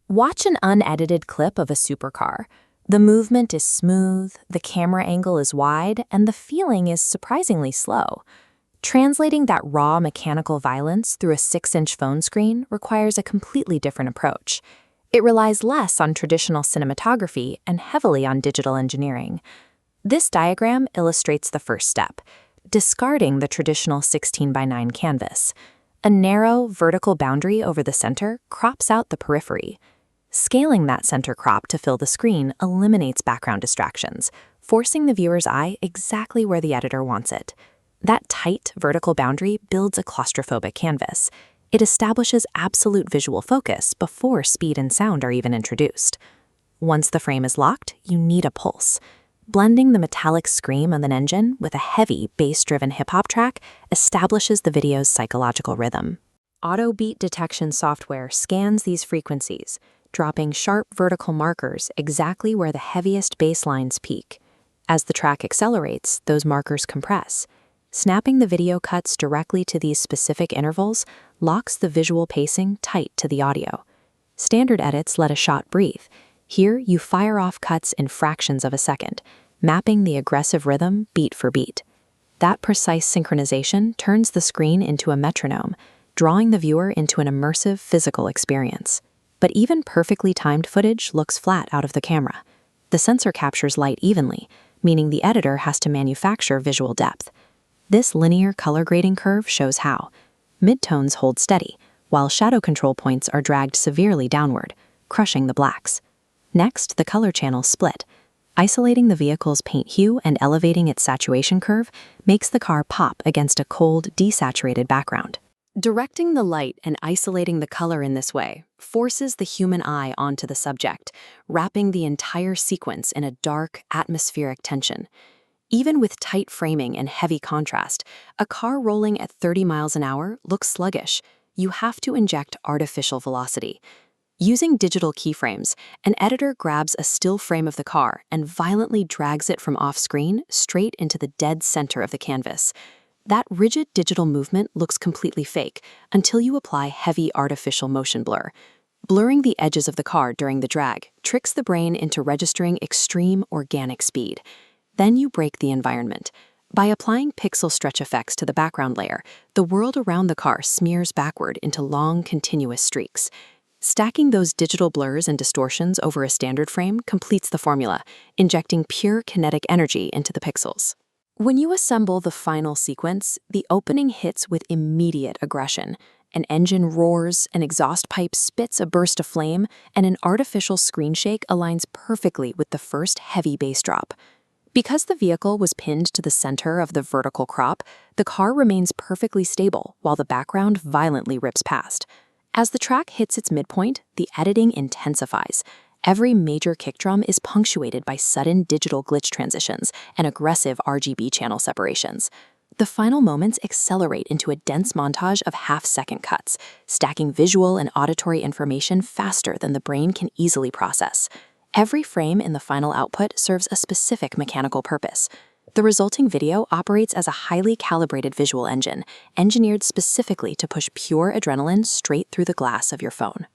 Watch an unedited clip of a supercar. The movement is smooth, the camera angle is wide, and the feeling is surprisingly slow. Translating that raw mechanical violence through a 6-inch phone screen requires a completely different approach. It relies less on traditional cinematography and heavily on digital engineering. This diagram illustrates the first step, discarding the traditional 16:9 canvas. A narrow, vertical boundary over the center crops out the periphery. Scaling that center crop to fill the screen eliminates background distractions, forcing the viewer's eye exactly where the editor wants it. That tight, vertical boundary builds a claustrophobic canvas. It establishes absolute visual focus before speed and sound are even introduced. Once the frame is locked, you need a pulse. Blending the metallic scream of an engine with a heavy, bass-driven hip-hop track establishes the video's psychological rhythm. Auto beat detection software scans these frequencies, dropping sharp vertical markers exactly where the heaviest bass lines peak. As the track accelerates, those markers compress. Snapping the video cuts directly to these specific intervals locks the visual pacing tight to the audio. Standard edits let a shot breathe. Here, you fire off cuts in fractions of a second, mapping the aggressive rhythm beat for beat. That precise synchronization turns the screen into a metronome, drawing the viewer into an immersive physical experience. But even perfectly timed footage looks flat out of the camera. The sensor captures light evenly, meaning the editor has to manufacture visual depth. This linear color grading curve shows how. Midtones hold steady, while shadow control points are dragged severely downward, crushing the blacks. Next, the color channels split. Isolating the vehicle's paint hue and elevating its saturation curve makes the car pop against a cold, desaturated background. Directing the light and isolating the color in this way forces the human eye onto the subject, wrapping the entire sequence in a dark, atmospheric tension. Even with tight framing and heavy contrast, a car rolling at 30 miles an hour looks sluggish. You have to inject artificial velocity. Using digital keyframes, an editor grabs a still frame of the car and violently drags it from off-screen straight into the dead center of the canvas. That rigid digital movement looks completely fake until you apply heavy artificial motion blur. Blurring the edges of the car during the drag tricks the brain into registering extreme organic speed. Then you break the environment. By applying pixel stretch effects to the background layer, the world around the car smears backward into long, continuous streaks. Stacking those digital blurs and distortions over a standard frame completes the formula, injecting pure kinetic energy into the pixels. When you assemble the final sequence, the opening hits with immediate aggression. An engine roars, an exhaust pipe spits a burst of flame, and an artificial screen shake aligns perfectly with the first heavy bass drop. Because the vehicle was pinned to the center of the vertical crop, the car remains perfectly stable while the background violently rips past. As the track hits its midpoint, the editing intensifies. Every major kick drum is punctuated by sudden digital glitch transitions and aggressive RGB channel separations. The final moments accelerate into a dense montage of half-second cuts, stacking visual and auditory information faster than the brain can easily process. Every frame in the final output serves a specific mechanical purpose. The resulting video operates as a highly calibrated visual engine, engineered specifically to push pure adrenaline straight through the glass of your phone.